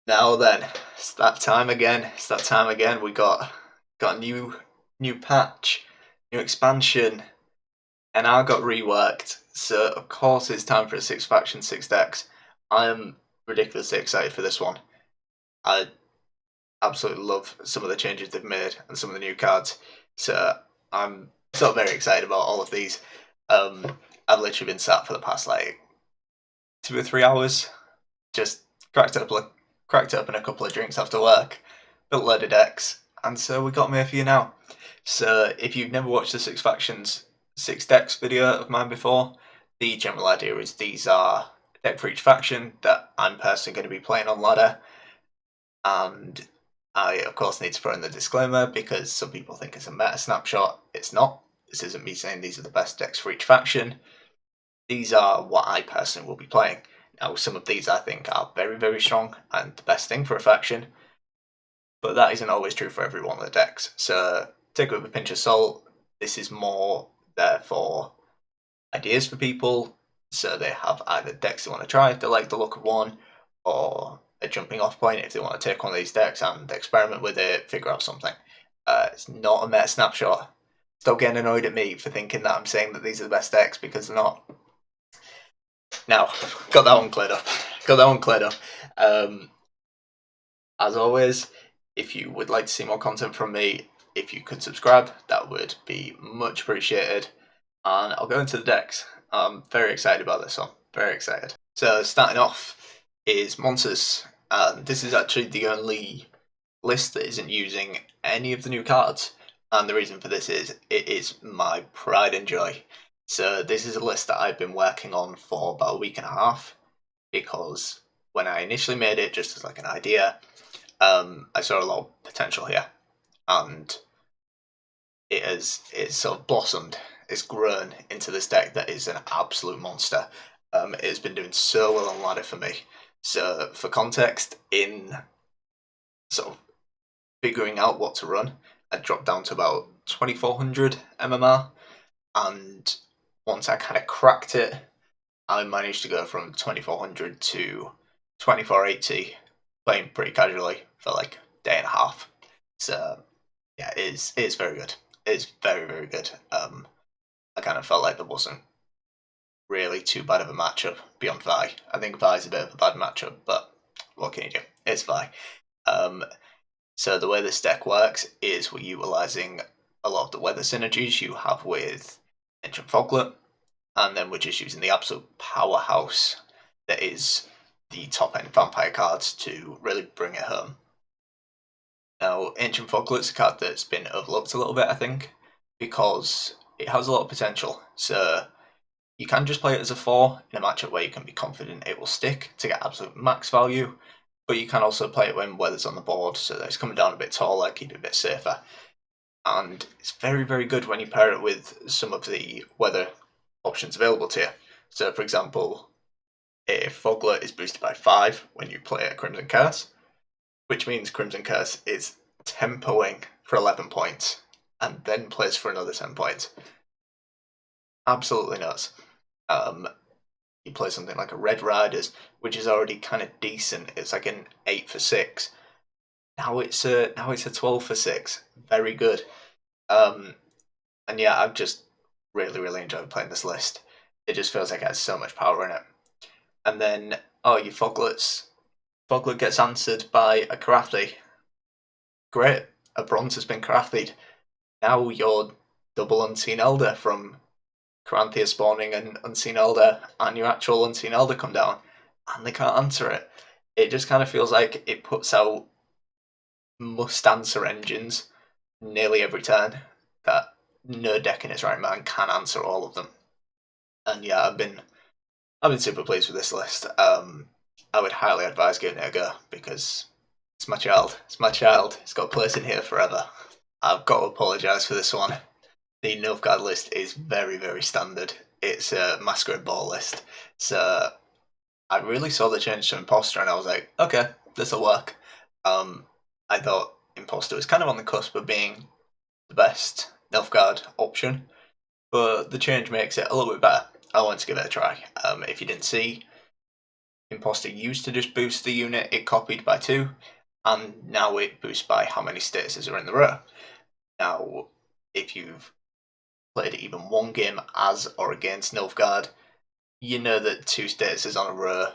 Now then, it's that time again. It's that time again. We got a new patch, new expansion, and I got reworked. So of course it's time for a six faction, six decks. I am ridiculously excited for this one. I absolutely love some of the changes they've made and some of the new cards. So I'm so very excited about all of these. I've literally been sat for the past like 2 or 3 hours, just cracked up cracked open a couple of drinks after work, built a load of decks, and so we got them here for you now. So if you've never watched the Six Factions, Six Decks video of mine before, the general idea is these are a deck for each faction that I'm personally going to be playing on ladder, and I of course need to put in the disclaimer because some people think it's a meta snapshot. It's not. This isn't me saying these are the best decks for each faction. These are what I personally will be playing. Now, some of these I think are very, very strong and the best thing for a faction, but that isn't always true for every one of the decks. So take it with a pinch of salt. This is more there for ideas for people, so they have either decks they want to try if they like the look of one, or a jumping off point if they want to take one of these decks and experiment with it, figure out something. It's not a meta snapshot. Stop getting annoyed at me for thinking that I'm saying that these are the best decks because they're not. Now, got that one cleared up. Got that one cleared up. Um, as always, if you would like to see more content from me, if you could subscribe, that would be much appreciated. And I'll go into the decks. I'm very excited about this one. Very excited. So starting off is Monsters. This is actually the only list that isn't using any of the new cards. And the reason for this is it is my pride and joy. So this is a list that I've been working on for about a week and a half because when I initially made it, just as like an idea, I saw a lot of potential here, and it's sort of blossomed. It's grown into this deck that is an absolute monster. It has been doing so well on ladder for me. So for context, in sort of figuring out what to run, I dropped down to about 2400 MMR, and once I kind of cracked it, I managed to go from 2400 to 2480, playing pretty casually for like a day and a half. So yeah, it is very good. It's very, very good. I kind of felt like there wasn't really too bad of a matchup beyond Vi. I think Vi is a bit of a bad matchup, but what can you do? It's Vi. Um, so the way this deck works is we're utilizing a lot of the weather synergies you have with Ancient Foglet, and then we're just using the absolute powerhouse that is the top end vampire cards to really bring it home. Now, Ancient Foglet's a card that's been overlooked a little bit, I think, because it has a lot of potential. So you can just play it as a 4 in a matchup where you can be confident it will stick to get absolute max value, but you can also play it when weather's on the board, so that it's coming down a bit taller, keep it a bit safer. And it's very, very good when you pair it with some of the weather options available to you. So, for example, if Foglet is boosted by 5 when you play a Crimson Curse, which means Crimson Curse is tempoing for 11 points and then plays for another 10 points. Absolutely nuts. You play something like a Red Riders, which is already kind of decent. It's like an 8 for 6. Now it's a 12 for 6. Very good. And yeah, I've just really, really enjoyed playing this list. It just feels like it has so much power in it. And then, oh, your Foglets. Foglet gets answered by a Karathi. Great. A bronze has been Karathied. Now your double Unseen Elder from Caranthea spawning and Unseen Elder and your actual Unseen Elder come down and they can't answer it. It just kind of feels like it puts out must answer engines nearly every turn that no deck in its right mind can answer all of them. And yeah, I've been super pleased with this list. I would highly advise giving it a go because it's my child. It's my child. It's got a place in here forever. I've got to apologise for this one. The Nilfgaard list is very, very standard. It's a Masquerade Ball list. So I really saw the change to Imposter and I was like, okay, this'll work. I thought Imposter was kind of on the cusp of being the best Nilfgaard option, but the change makes it a little bit better. I want to give it a try. If you didn't see, Imposter used to just boost the unit it copied by 2, and now it boosts by how many statuses are in the row. Now, if you've played even one game as or against Nilfgaard, you know that 2 statuses on a row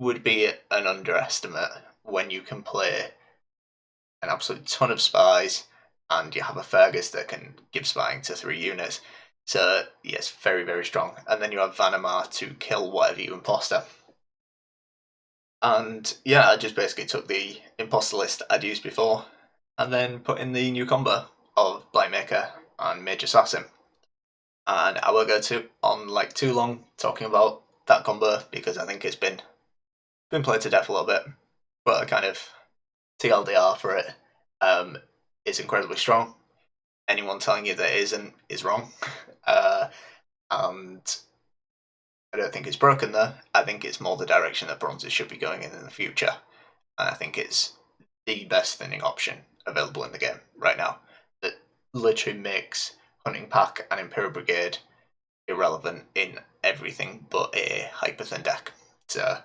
would be an underestimate when you can play an absolute ton of spies and you have a Fergus that can give spying to 3 units. So, yes, very, very strong. And then you have Vanamar to kill whatever you imposter. And yeah, I just basically took the imposter list I'd used before and then put in the new combo of Blightmaker and Mage Assassin. And I won't go on like too long talking about that combo because I think it's been played to death a little bit. But a kind of TLDR for it, it's incredibly strong. Anyone telling you that it isn't is wrong. And I don't think it's broken there. I think it's more the direction that bronzes should be going in the future. And I think it's the best thinning option available in the game right now that literally makes Hunting Pack and Imperial Brigade irrelevant in everything but a hyper thin deck. So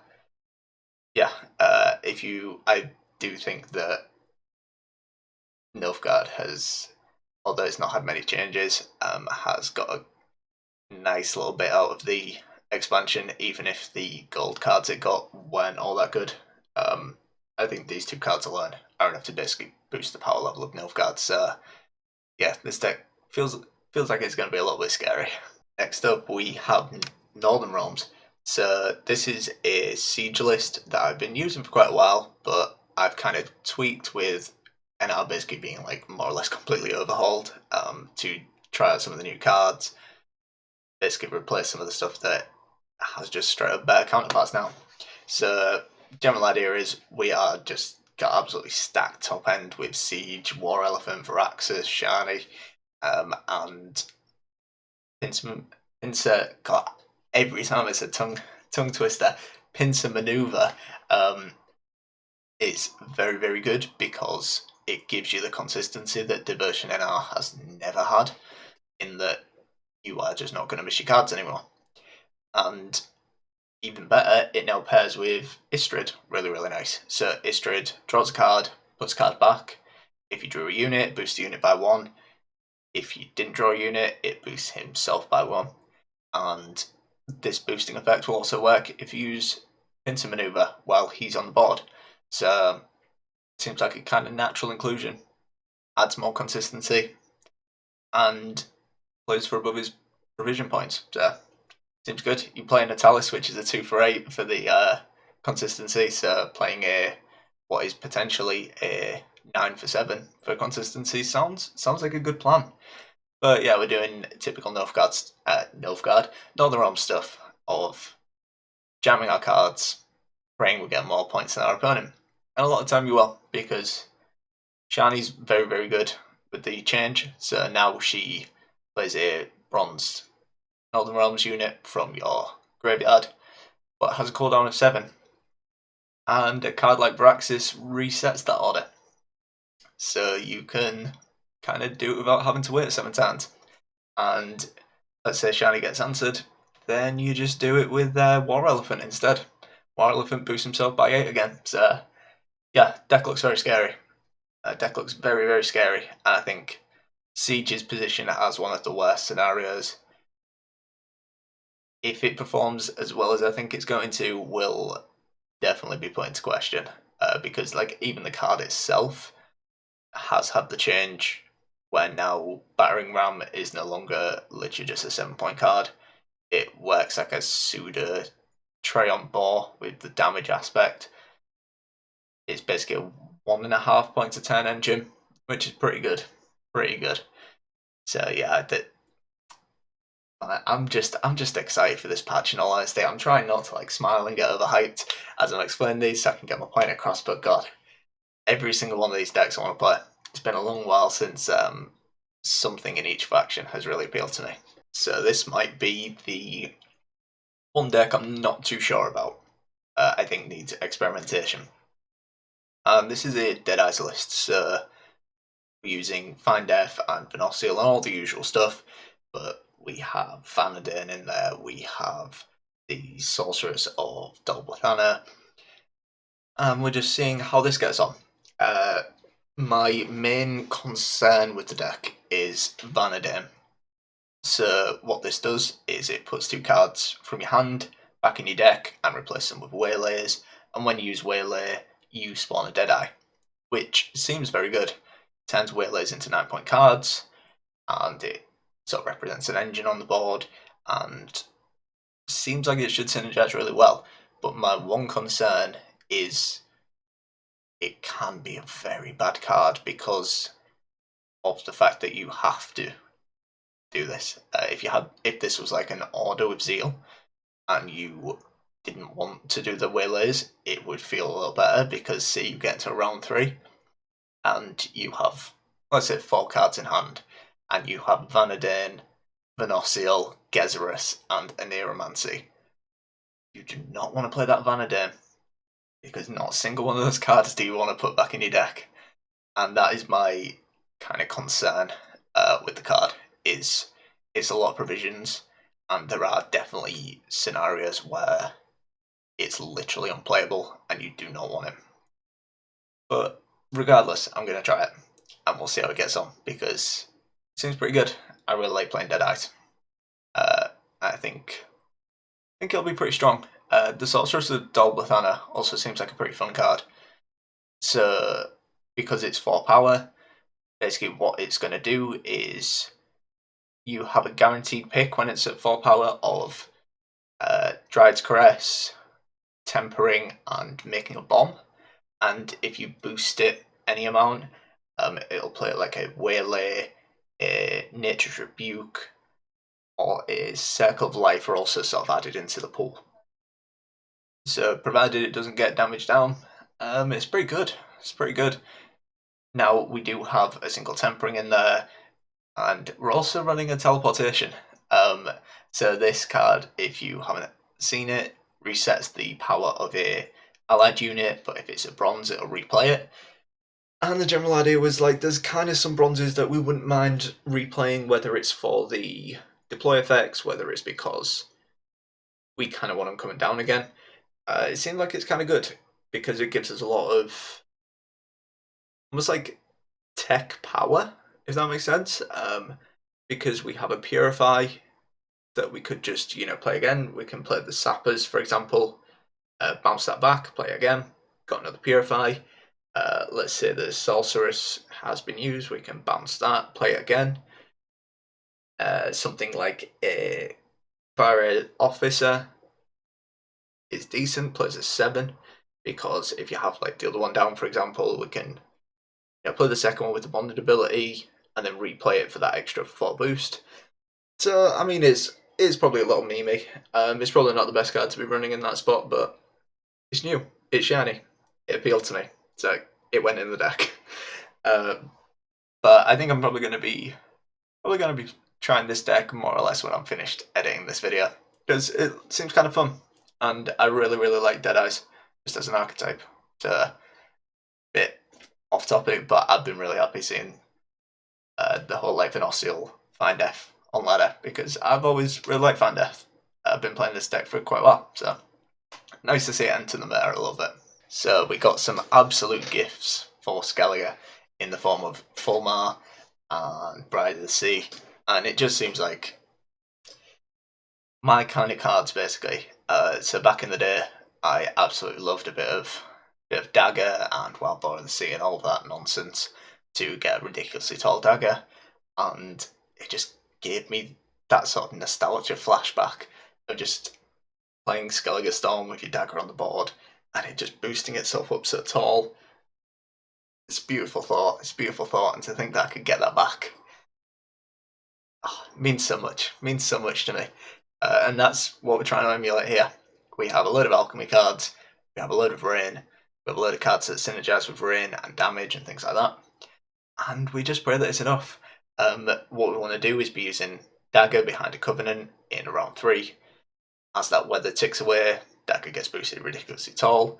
yeah, I do think that Nilfgaard has, although it's not had many changes, has got a nice little bit out of the expansion, even if the gold cards it got weren't all that good. I think these 2 cards alone are enough to basically boost the power level of Nilfgaard. So yeah, this deck feels like it's going to be a little bit scary. Next up, we have Northern Realms. So this is a siege list that I've been using for quite a while, but I've kind of tweaked with NR basically being like more or less completely overhauled to try out some of the new cards, basically replace some of the stuff that has just straight up better counterparts now. So general idea is we are just got absolutely stacked top end with Siege, War Elephant, Varaxis, Shani, and Pincer. God, every time it's a tongue twister. Pincer Maneuver is very, very good because it gives you the consistency that Devotion NR has never had, in that you are just not going to miss your cards anymore. And even better, it now pairs with Istrid, really, really nice. So Istrid draws a card, puts a card back. If you drew a unit, boosts the unit by 1. If you didn't draw a unit, it boosts himself by 1. And this boosting effect will also work if you use Pincer Maneuver while he's on the board. So it seems like a kind of natural inclusion. Adds more consistency and plays for above his provision points. So seems good. You play Natalis, which is a 2 for 8 for the consistency. So playing what is potentially a 9 for 7 for consistency sounds like a good plan. But yeah, we're doing typical Northern Realm stuff of jamming our cards, praying we get more points than our opponent. And a lot of time you will, because Shani's very, very good with the change. So now she plays a bronze Northern Realms unit from your graveyard, but has a cooldown of 7. And a card like Varaxis resets that order. So you can kind of do it without having to wait 7 turns. And let's say Shani gets answered, then you just do it with War Elephant instead. War Elephant boosts himself by 8 again. So yeah, deck looks very scary. Deck looks very, very scary. And I think Siege's position as one of the worst scenarios, if it performs as well as I think it's going to, will definitely be put into question. Because like even the card itself has had the change where now Battering Ram is no longer literally just a 7-point card. It works like a pseudo Treant Boar with the damage aspect. It's basically a 1.5 points a turn engine, which is pretty good. Pretty good. So yeah, I'm just excited for this patch. In all honesty, I'm trying not to like smile and get overhyped as I'm explaining these, so I can get my point across. But God, every single one of these decks I want to play. It's been a long while since something in each faction has really appealed to me. So this might be the one deck I'm not too sure about. I think needs experimentation. This is a Dead Eyes list, so we're using Find Death and Venossiel and all the usual stuff, but we have Vanadin in there, we have the Sorceress of Dolbothana, and we're just seeing how this gets on. My main concern with the deck is Vanadin. So what this does is it puts 2 cards from your hand back in your deck and replace them with Waylays, and when you use Waylay, you spawn a Deadeye, which seems very good. It turns Waylays into 9-point cards, and it sort of represents an engine on the board, and seems like it should synergize really well. But my one concern is it can be a very bad card because of the fact that you have to do this. If this was like an order with Zeal, and you didn't want to do the Waylays, it would feel a little better because say you get to round 3 and you have, let's say, 4 cards in hand, and you have Vanadin, Venosiel, Gezerus, and Aneromancy. You do not want to play that Vanadin because not a single one of those cards do you want to put back in your deck, and that is my kind of concern with the card. Is it's a lot of provisions, and there are definitely scenarios where it's literally unplayable and you do not want it. But regardless, I'm going to try it and we'll see how it gets on because it seems pretty good. I really like playing Deadeyes. I think it'll be pretty strong. The Sorceress of Dolbothana also seems like a pretty fun card. So, because it's 4 power, basically what it's going to do is you have a guaranteed pick when it's at 4 power of Dryad's Caress, Tempering, and Making a Bomb. And if you boost it any amount, it'll play like a Waylay, a Nature's Rebuke, or a Circle of Life are also sort of added into the pool. So provided it doesn't get damage down, it's pretty good. It's pretty good. Now we do have a single Tempering in there, and we're also running a Teleportation. So this card, if you haven't seen it, resets the power of a allied unit, but if it's a bronze, it'll replay it. And the general idea was like, there's kind of some bronzes that we wouldn't mind replaying, whether it's for the deploy effects, whether it's because we kind of want them coming down again. It seems like it's kind of good because it gives us a lot of almost like tech power, if that makes sense. Because we have a Purify that we could just, play again. We can play the Sappers, for example, bounce that back, play again, got another Purify. Let's say the Sorceress has been used, we can bounce that, play it again. Something like a Fire Officer is decent, plays a 7, because if you have like the other one down, for example, we can play the second one with the bonded ability and then replay it for that extra 4 boost. So, I mean, it's probably a little memey. It's probably not the best card to be running in that spot, but it's new, it's shiny, it appealed to me, so it went in the deck. But I think I'm probably going to be trying this deck more or less when I'm finished editing this video, because it seems kind of fun, and I really, really like Deadeyes, just as an archetype. It's a bit off topic, but I've been really happy seeing the whole like Venosiel Find Death on ladder, because I've always really liked Find Death. I've been playing this deck for quite a while, so nice to see it enter the meta a little bit. So we got some absolute gifts for Skellige in the form of Fulmar and Bride of the Sea, and it just seems like my kind of cards, basically. So back in the day, I absolutely loved a bit of dagger and Wild Boar of the Sea and all that nonsense to get a ridiculously tall dagger, and it just gave me that sort of nostalgia flashback of just playing Skellige Storm with your dagger on the board and it just boosting itself up so tall. It's a beautiful thought. It's a beautiful thought, and to think that I could get that back, means so much. Means so much to me. And that's what we're trying to emulate here. We have a load of alchemy cards. We have a load of rain. We have a load of cards that synergize with rain and damage and things like that. And we just pray that it's enough. What we want to do is be using Dagger behind a Covenant in round 3. As that weather ticks away, Dagger gets boosted ridiculously tall.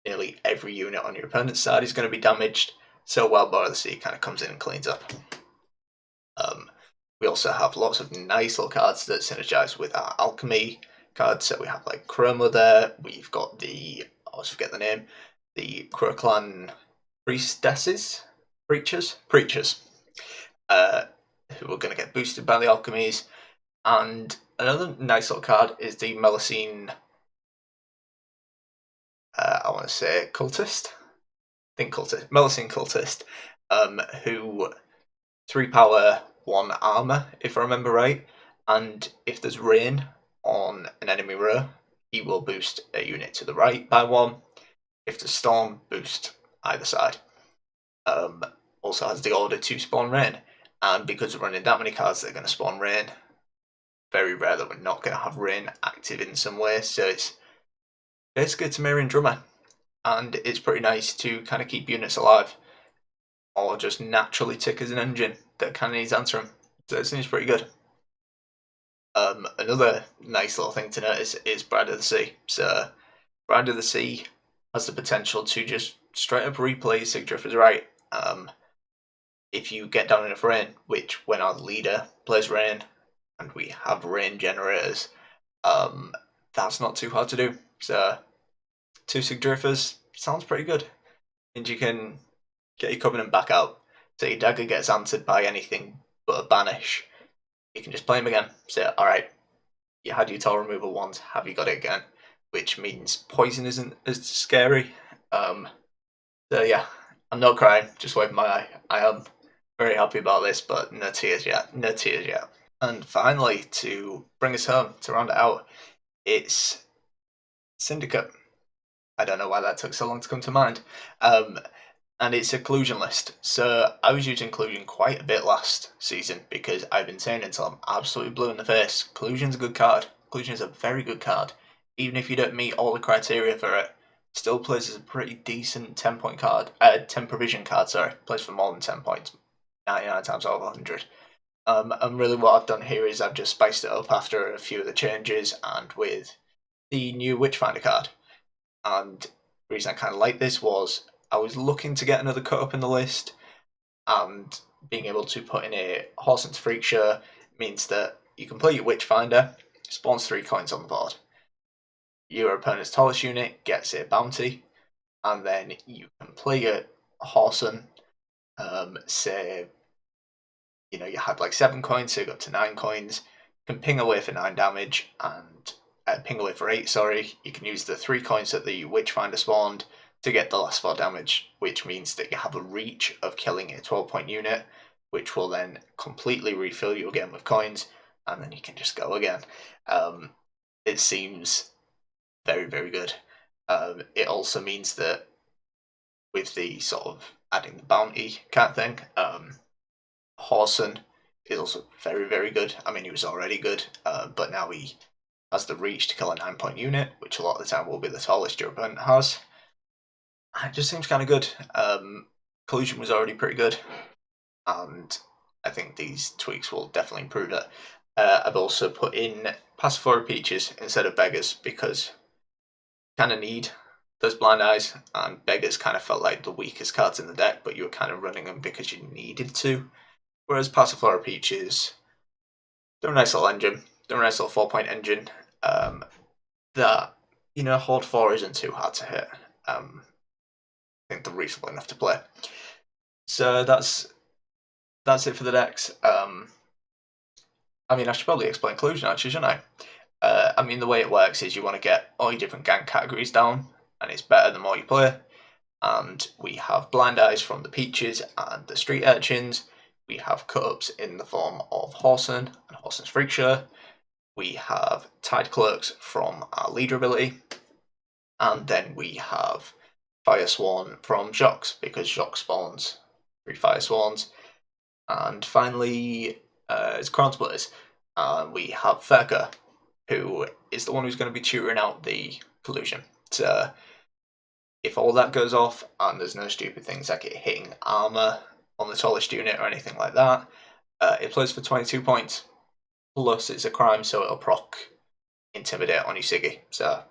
Nearly every unit on your opponent's side is going to be damaged, so Wild Boar of the Sea kind of comes in and cleans up. We also have lots of nice little cards that synergize with our alchemy cards. So we have like Chroma there. We've got the, I always forget the name, the Clan Priestesses, Preachers, who are going to get boosted by the alchemies. And another nice little card is the Melusine, I want to say Cultist? I think Cultist. Melusine Cultist, who 3 power, 1 armor, if I remember right. And if there's rain on an enemy row, he will boost a unit to the right by 1. If there's storm, boost either side. Also has the order to spawn rain. And because we're running that many cards that are going to spawn rain, very rare that we're not going to have rain active in some way. So it's basically a Temerian Drummer. And it's pretty nice to kind of keep units alive, or just naturally tick as an engine that kind of needs answering. So it seems pretty good. Another nice little thing to notice is Bride of the Sea. So Bride of the Sea has the potential to just straight up replay Sigdrifer's Right. If you get down enough rain, which when our leader plays rain, and we have rain generators, that's not too hard to do. So 2 Sigdrifers sounds pretty good. And you can get your Covenant back out. So your dagger gets answered by anything but a banish. You can just play him again. Say, alright, you had your toll removal once, have you got it again? Which means poison isn't as scary. So yeah, I'm not crying, just waving my eye. I am very happy about this, but no tears yet. No tears yet. And finally, to bring us home, to round it out, it's Syndicate. I don't know why that took so long to come to mind. And it's a collusion list. So I was using collusion quite a bit last season because I've been saying until I'm absolutely blue in the face, collusion's a good card. Collusion is a very good card. Even if you don't meet all the criteria for it, still plays as a pretty decent 10-point card. 10 provision card, sorry. Plays for more than 10 points. 99 times out of 100. And really what I've done here is I've just spiced it up after a few of the changes and with the new Witchfinder card. And the reason I kind of like this was I was looking to get another cut up in the list, and being able to put in a Horse into Freak Show means that you can play your Witchfinder, spawns 3 coins on the board. Your opponent's tallest unit gets a bounty, and then you can play your Horson, say, you know, you had like 7 coins, so you got to 9 coins, you can ping away for 9 damage, and ping away for 8, sorry. You can use the 3 coins that the Witchfinder spawned to get the last 4 damage, which means that you have a reach of killing a 12-point unit, which will then completely refill you again with coins, and then you can just go again. It seems very, very good. It also means that with the sort of adding the bounty kind of thing, Horson is also very, very good. I mean, he was already good, but now he has the reach to kill a 9-point unit, which a lot of the time will be the tallest your opponent has. It just seems kind of good. Collusion was already pretty good, and I think these tweaks will definitely improve it. I've also put in Passiflora Peaches instead of Beggars because you kind of need those Blind Eyes, and Beggars kind of felt like the weakest cards in the deck, but you were kind of running them because you needed to. Whereas Passiflora Peaches, they're a nice little engine. They're a nice little 4-point engine that, you know, Horde 4 isn't too hard to hit. I think they're reasonable enough to play. So that's it for the decks. I mean, I should probably explain collusion actually, shouldn't I? I mean, the way it works is you want to get all your different gang categories down, and it's better the more you play. And we have Blind Eyes from the Peaches and the Street Urchins. We have cut-ups in the form of Horson and Horson's Freak Show. We have Tide Clerks from our leader ability. And then we have Fire Sworn from Jox, because Jox spawns 3 Fire Sworns. And finally, it's Crown Splitters. And we have Ferka, who is the one who's going to be tutoring out the collusion. So if all that goes off and there's no stupid things like it hitting armor on the tallest unit or anything like that, it plays for 22 points. Plus it's a crime, so it'll proc Intimidate on your Siggy. So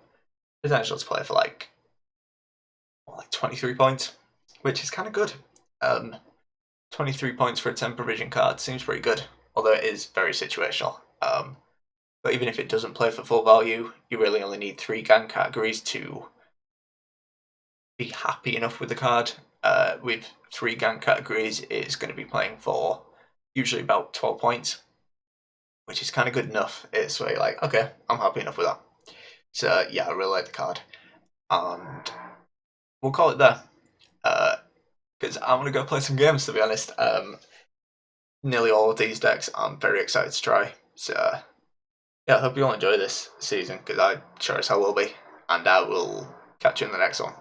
potential to play for like 23 points, which is kind of good. 23 points for a 10 provision card seems pretty good, although it is very situational. But even if it doesn't play for full value, you really only need 3 gang categories to be happy enough with the card. With 3 gang categories, it's going to be playing for usually about 12 points, which is kind of good enough. It's where you're like, okay, I'm happy enough with that. So yeah, I really like the card. And we'll call it there. Because I'm going to go play some games, to be honest. Nearly all of these decks I'm very excited to try. So yeah, I hope you all enjoy this season, because I sure as hell will be. And I will catch you in the next one.